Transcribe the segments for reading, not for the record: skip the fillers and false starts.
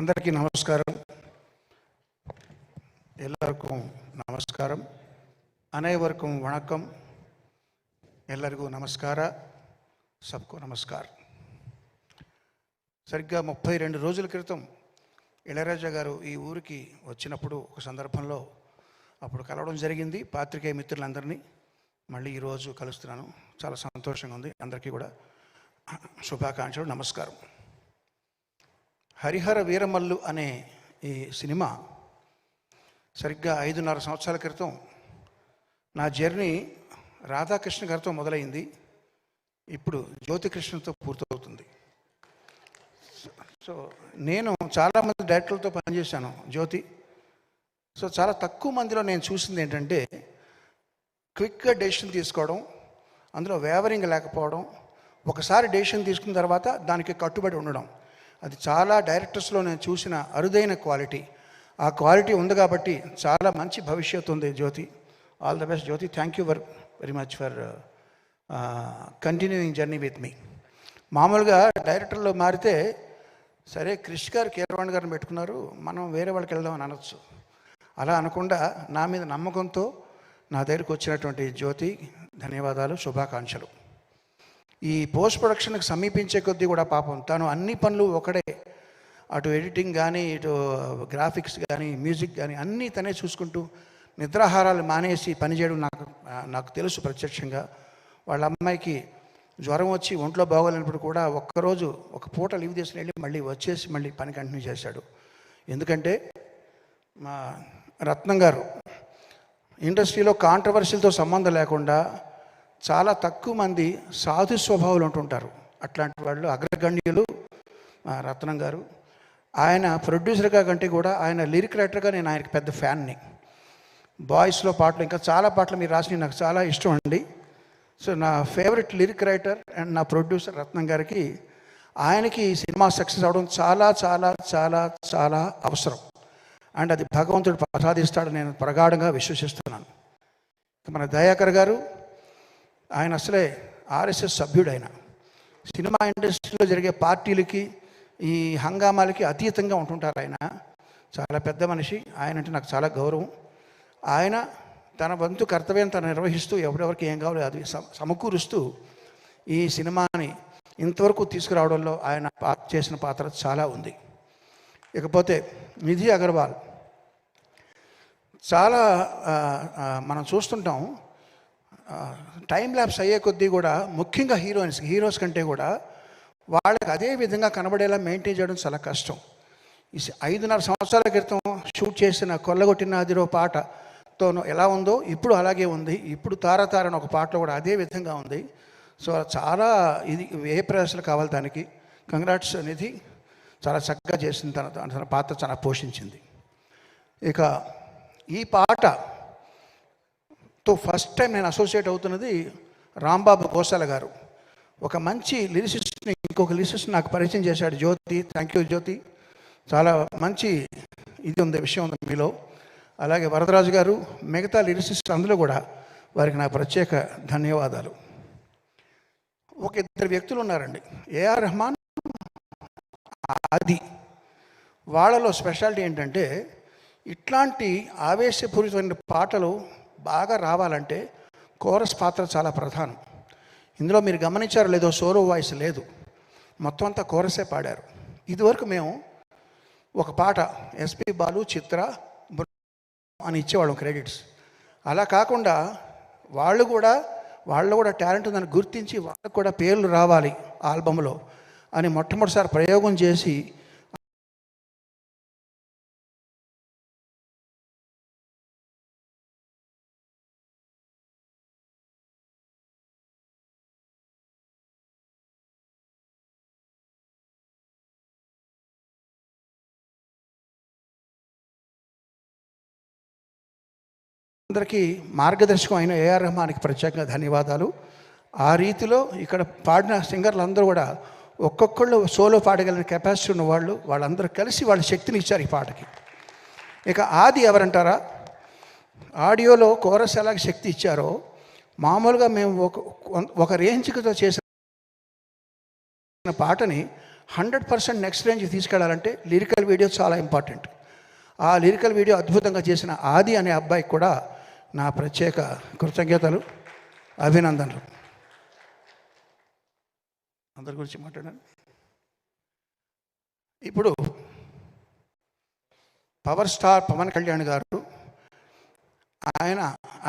అందరికీ నమస్కారం. ಎಲ್ಲರಿಗೂ ನಮಸ್ಕಾರ. ಅನೇವರ್ಗೂ ವಣಕಂ. ಎಲ್ಲರಿಗೂ ನಮಸ್ಕಾರ. సబ్కో నమస్కార్. సరిగ్గా 32 రోజుల క్రితం ఇళయరాజా గారు ఈ ఊరికి వచ్చినప్పుడు ఒక సందర్భంలో అప్పుడు కలవడం జరిగింది. పాత్రికేయ మిత్రులందరినీ మళ్ళీ ఈరోజు కలుస్తున్నాను. చాలా సంతోషంగా ఉంది. అందరికీ కూడా శుభాకాంక్షలు, నమస్కారం. హరిహర వీరమల్లు అనే ఈ సినిమా సరిగ్గా 5.5 సంవత్సరాల క్రితం నా జర్నీ రాధాకృష్ణ గారితో మొదలైంది. ఇప్పుడు జ్యోతికృష్ణతో పూర్తవుతుంది. సో నేను చాలామంది డైరెక్టర్లతో పనిచేశాను జ్యోతి. సో చాలా తక్కువ మందిలో నేను చూసింది ఏంటంటే క్విక్గా డెసిషన్ తీసుకోవడం, అందులో వేవరింగ్ లేకపోవడం, ఒకసారి డెసిషన్ తీసుకున్న తర్వాత దానికి కట్టుబడి ఉండడం. అది చాలా డైరెక్టర్స్లో నేను చూసిన అరుదైన క్వాలిటీ. ఆ క్వాలిటీ ఉంది కాబట్టి చాలా మంచి భవిష్యత్తు ఉంది Jyothi. All the best Jyothi. Thank you very much for continuing journey with me. మామూలుగా డైరెక్టర్లో మారితే సరే క్రిష్ గారు, కీరవాణి గారిని పెట్టుకున్నారు, మనం వేరే వాళ్ళకి వెళ్దామని అనొచ్చు. అలా అనకుండా నా మీద నమ్మకంతో నా దగ్గరికి వచ్చినటువంటి జ్యోతి, ధన్యవాదాలు, శుభాకాంక్షలు. ఈ పోస్ట్ ప్రొడక్షన్కి సమీపించే కొద్దీ కూడా పాపం తను అన్ని పనులు ఒకడే, అటు ఎడిటింగ్ కానీ, ఇటు గ్రాఫిక్స్ కానీ, మ్యూజిక్ కానీ అన్నీ తనే చూసుకుంటూ నిద్రాహారాలు మానేసి పనిచేయడం నాకు తెలుసు ప్రత్యక్షంగా. వాళ్ళ అమ్మాయికి జ్వరం వచ్చి ఒంట్లో బాగోలేనప్పుడు కూడా ఒక్కరోజు ఒక పూట లీవ్ తీసుకుని వెళ్ళి మళ్ళీ వచ్చేసి మళ్ళీ పని కంటిన్యూ చేశాడు. ఎందుకంటే మా రత్నం గారు ఇండస్ట్రీలో కాంట్రవర్సీలతో సంబంధం లేకుండా చాలా తక్కువ మంది సాధు స్వభావాలు ఉంటుంటారు. అట్లాంటి వాళ్ళు అగ్రగణ్యులు రత్నం గారు. ఆయన ప్రొడ్యూసర్గా కంటే కూడా ఆయన లిరిక్ రైటర్గా నేను ఆయనకి పెద్ద ఫ్యాన్ని. బాయ్స్లో పాటలు, ఇంకా చాలా పాటలు మీరు రాసినవి నాకు చాలా ఇష్టం అండి. సో నా ఫేవరెట్ లిరిక్ రైటర్ అండ్ నా ప్రొడ్యూసర్ రత్నం గారికి, ఆయనకి సినిమా సక్సెస్ అవడం చాలా చాలా చాలా చాలా అవసరం. అండ్ అది భగవంతుడు ప్రసాదిస్తాడని నేను ప్రగాఢంగా విశ్వసిస్తున్నాను. మన దయాకర్ గారు, ఆయన అసలే ఆర్ఎస్ఎస్ సభ్యుడు. ఆయన సినిమా ఇండస్ట్రీలో జరిగే పార్టీలకి, ఈ హంగామాలకి అతీతంగా ఉంటుంటారు. ఆయన చాలా పెద్ద మనిషి. ఆయన అంటే నాకు చాలా గౌరవం. ఆయన తన వంతు కర్తవ్యం తను నిర్వహిస్తూ ఎవరెవరికి ఏం కావాలో అది సమకూరుస్తూ ఈ సినిమాని ఇంతవరకు తీసుకురావడంలో ఆయన చేసిన పాత్ర చాలా ఉంది. ఇకపోతే నిధి అగర్వాల్, చాలా మనం చూస్తుంటాం టైం ల్యాప్స్ అయ్యే కొద్దీ కూడా, ముఖ్యంగా హీరోస్ కంటే కూడా వాళ్ళకి అదే విధంగా కనబడేలా మెయింటైన్ చేయడం చాలా కష్టం. ఈ 5.5 సంవత్సరాల క్రితం షూట్ చేసిన కొల్లగొట్టిన అదిరో పాటతో ఎలా ఉందో ఇప్పుడు అలాగే ఉంది. ఇప్పుడు తారతారని ఒక పాటలో కూడా అదే విధంగా ఉంది. సో చాలా ఇది ఏ ప్రయాసాలు కావాలి దానికి. కంగ్రాట్స్ నిధి, చాలా చక్కగా చేసింది. తన పాత్ర చాలా పోషించింది. ఇక ఈ పాటతో ఫస్ట్ టైం నేను అసోసియేట్ అవుతున్నది రాంబాబు గోసాల గారు. ఒక మంచి లిరిసిస్ట్ని ఇంకొక లిరిసిస్ట్ నాకు పరిచయం చేశాడు జ్యోతి. థ్యాంక్ యూ జ్యోతి. చాలా మంచి ఇది ఉంది, విషయం ఉంది మీలో. అలాగే వరదరాజు గారు, మిగతా లిరిసిస్ట్ అందులో కూడా వారికి నా ప్రత్యేక ధన్యవాదాలు. ఒక 2 వ్యక్తులు ఉన్నారండి, ఏఆర్ రెహమాన్, ఆది. వాళ్ళలో స్పెషాలిటీ ఏంటంటే ఇట్లాంటి ఆవేశపూరితమైన పాటలు బాగా రావాలంటే కోరస్ పాత్ర చాలా ప్రధానం. ఇందులో మీరు గమనించారో లేదో, సోలో వాయిస్ లేదు, మొత్తం అంతా కోరసే పాడారు. ఇదివరకు మేము ఒక పాట ఎస్పి బాలు, చిత్ర అని ఇచ్చేవాళ్ళం క్రెడిట్స్. అలా కాకుండా వాళ్ళు కూడా టాలెంట్ ఉందని గుర్తించి వాళ్ళకు కూడా పేర్లు రావాలి ఆల్బంలో అని మొట్టమొదటిసారి ప్రయోగం చేసి అందరికీ మార్గదర్శకం అయిన ఏఆర్ రెహమాన్కి ప్రత్యేకంగా ధన్యవాదాలు. ఆ రీతిలో ఇక్కడ పాడిన సింగర్లు అందరూ కూడా ఒక్కొక్కళ్ళు సోలో పాడగలిగిన కెపాసిటీ ఉన్న వాళ్ళందరూ కలిసి వాళ్ళ శక్తిని ఇచ్చారు ఈ పాటకి. ఇక ఆది ఎవరంటారా, ఆడియోలో కోరస్ ఎలాగ శక్తి ఇచ్చారో మామూలుగా మేము ఒక రేంజ్తో చేసిన పాటని 100% నెక్స్ట్ రేంజ్కి తీసుకెళ్లాలంటే లిరికల్ వీడియో చాలా ఇంపార్టెంట్. ఆ లిరికల్ వీడియో అద్భుతంగా చేసిన ఆది అనే అబ్బాయికి కూడా నా ప్రత్యేక కృతజ్ఞతలు, అభినందనలు. అందరి గురించి మాట్లాడాను. ఇప్పుడు పవర్ స్టార్ పవన్ కళ్యాణ్ గారు,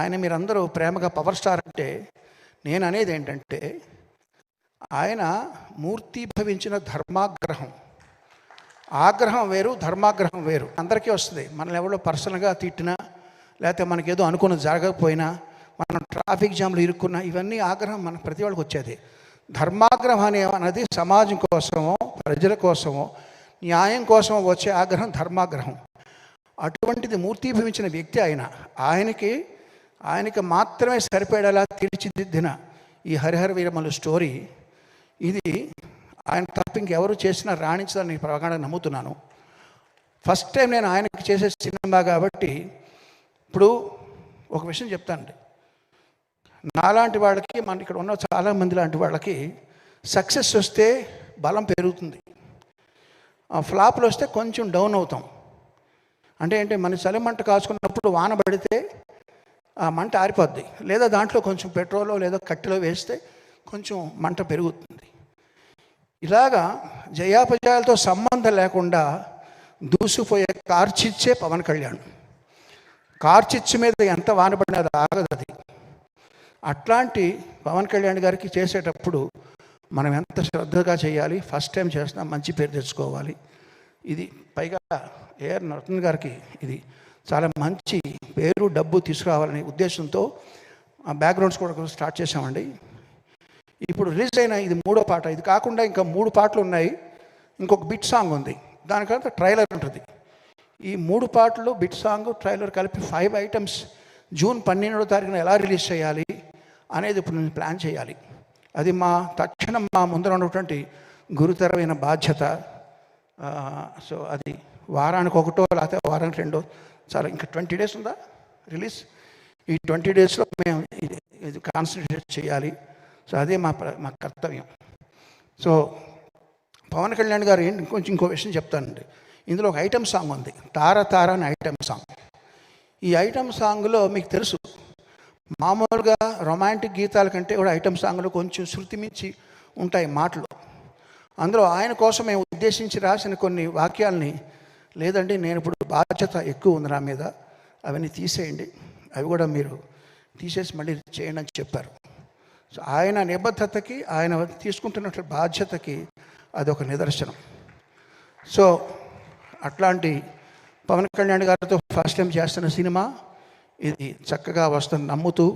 ఆయన మీరందరూ ప్రేమగా పవర్ స్టార్ అంటే, నేను అనేది ఏంటంటే ఆయన మూర్తిభవించిన ధర్మాగ్రహం. ఆగ్రహం వేరు, ధర్మాగ్రహం వేరు. అందరికీ వస్తుంది. మనల్ని ఎవరో పర్సనల్గా తిట్టినా, లేకపోతే మనకేదో అనుకున్నది జరగకపోయినా, మనం ట్రాఫిక్ జామ్లు ఇరుక్కున్నా, ఇవన్నీ ఆగ్రహం మన ప్రతి వాళ్ళకి వచ్చేది. ధర్మాగ్రహం అనేది సమాజం కోసమో, ప్రజల కోసమో, న్యాయం కోసమో వచ్చే ఆగ్రహం ధర్మాగ్రహం. అటువంటిది మూర్తిభవించిన వ్యక్తి ఆయనకి మాత్రమే సరిపడేలా తీర్చిదిద్దిన ఈ హరిహర వీరమల్లు స్టోరీ, ఇది ఆయన తప్ప ఇంకెవరు చేసినా రాణించదని ప్రగాఢంగా నమ్ముతున్నాను. ఫస్ట్ టైం నేను ఆయనకి చేసే సినిమా కాబట్టి. ఇప్పుడు ఒక విషయం చెప్తానండి, నాలాంటి వాళ్ళకి, మన ఇక్కడ ఉన్న చాలామంది లాంటి వాళ్ళకి సక్సెస్ వస్తే బలం పెరుగుతుంది, ఫ్లాప్లు వస్తే కొంచెం డౌన్ అవుతాం. అంటే ఏంటి, మన చలిమంట కాచుకున్నప్పుడు వాన పడితే ఆ మంట ఆరిపోద్ది, లేదా దాంట్లో కొంచెం పెట్రోలో లేదా కట్టెలో వేస్తే కొంచెం మంట పెరుగుతుంది. ఇలాగా జయాపజయాలతో సంబంధం లేకుండా దూసిపోయే కార్చిచ్చే పవన్ కళ్యాణ్. కార్చిచ్చు మీద ఎంత వాన పడినా అది ఆగదు. అది అట్లాంటి పవన్ కళ్యాణ్ గారికి చేసేటప్పుడు మనం ఎంత శ్రద్ధగా చేయాలి. ఫస్ట్ టైం చేసినా మంచి పేరు తెచ్చుకోవాలి. ఇది పైగా ఏఆర్ రత్న గారికి ఇది చాలా మంచి పేరు, డబ్బు తీసుకురావాలనే ఉద్దేశంతో బ్యాక్గ్రౌండ్స్ కూడా స్టార్ట్ చేసామండి. ఇప్పుడు రిలీజ్ అయిన ఇది 3వ పాట. ఇది కాకుండా ఇంకా 3 పాటలు ఉన్నాయి, ఇంకొక బిట్ సాంగ్ ఉంది, దానికంతా ట్రైలర్ ఉంటుంది. ఈ 3 పాటలు, బిట్ సాంగ్, ట్రైలర్ కలిపి 5 ఐటమ్స్ జూన్ 12వ తారీఖున ఎలా రిలీజ్ చేయాలి అనేది ఇప్పుడు నేను ప్లాన్ చేయాలి. అది తక్షణం మా ముందర ఉన్నటువంటి గురుతరమైన బాధ్యత. సో అది వారానికి 1 లేకపోతే వారానికి 2 చాలా, ఇంకా 20 డేస్ ఉందా రిలీజ్. ఈ 20 డేస్లో మేము ఇది కాన్సన్ట్రేట్ చేయాలి. సో అదే మా కర్తవ్యం. సో పవన్ కళ్యాణ్ గారు ఇంకో విషయం చెప్తానండి. ఇందులో ఒక ఐటమ్ సాంగ్ ఉంది, తార తార అని ఐటమ్ సాంగ్. ఈ ఐటమ్ సాంగ్లో మీకు తెలుసు, మామూలుగా రొమాంటిక్ గీతాల కంటే కూడా ఐటమ్ సాంగ్లో కొంచెం శృతి మించి ఉంటాయి మాటలు. అందులో ఆయన కోసం మేము ఉద్దేశించి రాసిన కొన్ని వాక్యాలని, లేదండి నేను ఇప్పుడు బాధ్యత ఎక్కువ ఉంది నా మీద, అవన్నీ తీసేయండి, అవి కూడా మీరు తీసేసి మళ్ళీ చేయండి అని చెప్పారు. సో ఆయన నిబద్ధతకి, ఆయన తీసుకుంటున్న బాధ్యతకి అదొక నిదర్శనం. సో అట్లాంటి పవన్ కళ్యాణ్ గారితో ఫస్ట్ టైం చేస్తున్న సినిమా ఇది చక్కగా వస్తుంది నమ్ముతూ,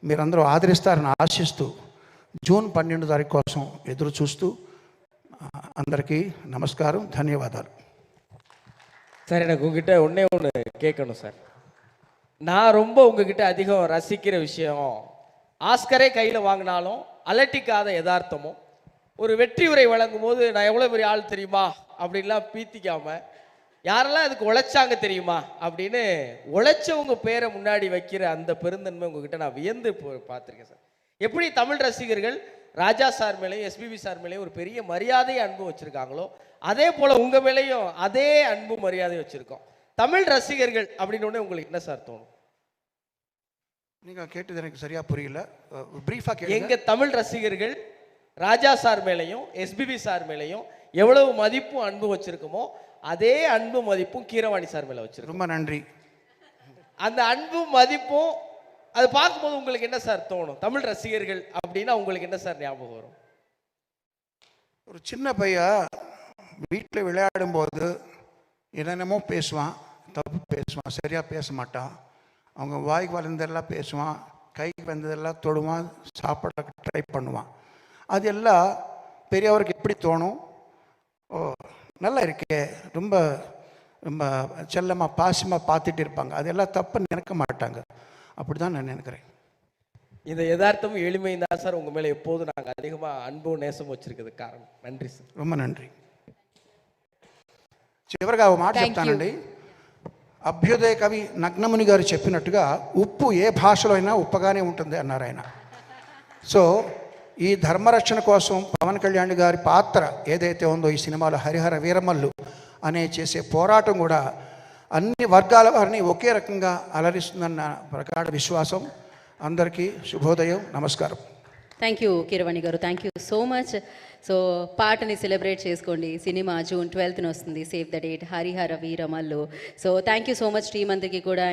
మీరందరూ ఆదరిస్తారని ఆశిస్తూ, జూన్ 12వ తారీఖు కోసం ఎదురు చూస్తూ అందరికీ నమస్కారం, ధన్యవాదాలు. சார், எனக்கு உங்ககிட்ட ஒன்றே ஒன்று கேட்கணும் சார். நான் ரொம்ப உங்ககிட்ட அதிகம் ரசிக்கிற விஷயம், ஆஸ்கரே கையில் வாங்கினாலும் அலட்டிக்காத யதார்த்தமும், ஒரு வெற்றி உரை வழங்கும் போது நான் எவ்வளோ பெரிய ஆள் தெரியுமா அப்படின்லாம் பீத்திக்காமல், யாரெல்லாம் அதுக்கு உழைச்சாங்க தெரியுமா அப்படின்னு உழைச்சவங்க பேரை முன்னாடி வைக்கிற அந்த பெருந்தன்மை உங்ககிட்ட நான் வியந்து பார்த்துருக்கேன் சார். எப்படி தமிழ் ரசிகர்கள் ராஜா சார் மேலேயும் எஸ்பிபி சார் மேலேயும் ஒரு பெரிய மரியாதையை அன்பு வச்சுருக்காங்களோ, அதே போல் உங்கள் மேலேயும் அதே அன்பு மரியாதை வச்சுருக்கோம். தமிழ் ரசிகர்கள் அப்படின்னு உங்களுக்கு என்ன சார் தோணும்? நீங்கள் கேட்டது எனக்கு சரியாக புரியல, பிரீஃபாக கேளுங்க. எங்கள் தமிழ் ரசிகர்கள் ராஜா சார் மேலேயும் எஸ்பிபி சார் மேலேயும் எவ்வளவு மதிப்பும் அன்பு வச்சுருக்கோமோ, அதே அன்பு மதிப்பும் கீரவாணி சார் மேலே வச்சிருக்கோம். ரொம்ப நன்றி. அந்த அன்பும் மதிப்பும் அது பார்க்கும்போது உங்களுக்கு என்ன சார் தோணும்? தமிழ் ரசிகர்கள் அப்படின்னா உங்களுக்கு என்ன சார் ஞாபகம் வரும்? ஒரு சின்ன பையன் வீட்டில் விளையாடும்போது என்னென்னமோ பேசுவான், தப்பு பேசுவான், சரியாக பேச மாட்டான். அவங்க வாய்க்கு வளர்ந்ததெல்லாம் பேசுவான், கைக்கு வந்ததெல்லாம் தொடுவான், சாப்பிட ட்ரை பண்ணுவான். அது எல்லாம் பெரியவருக்கு எப்படி தோணும்? ஓ நல்லா இருக்கே, ரொம்ப ரொம்ப செல்லமாக பாசமாக பார்த்துட்டு இருப்பாங்க. அதெல்லாம் தப்பு நினைக்க மாட்டாங்க. அப்படி தான் நான் நினைக்கிறேன். இந்த யதார்த்தமும் எளிமையும் தான் சார் உங்கள் மேலே எப்போதும் நாங்கள் அதிகமாக அன்பு நேசம் வச்சிருக்கிறது காரணம். நன்றி సార్. ரொம்ப நன்றி. చివరిగా ఒక మాట చెప్తానండి. అభ్యుదయ కవి నగ్నముని గారు చెప్పినట్టుగా ఉప్పు ఏ భాషలో అయినా ఉప్పగానే ఉంటుంది అన్నారు ఆయన. సో ఈ ధర్మరక్షణ కోసం పవన్ కళ్యాణ్ గారి పాత్ర ఏదైతే ఉందో ఈ సినిమాలో హరిహర వీరమల్లు అనే చేసే పోరాటం కూడా అన్ని వర్గాల వారిని ఒకే రకంగా అలరిస్తుందన్న ప్రగాఢ విశ్వాసం. అందరికీ శుభోదయం, నమస్కారం. థ్యాంక్ యూ కీరవాణి గారు, thank you so much. So పాటని సెలబ్రేట్ చేసుకోండి. సినిమా June 12th వస్తుంది. Save the date, Harihara Veeramallu. So thank you so much team అందరికీ కూడా.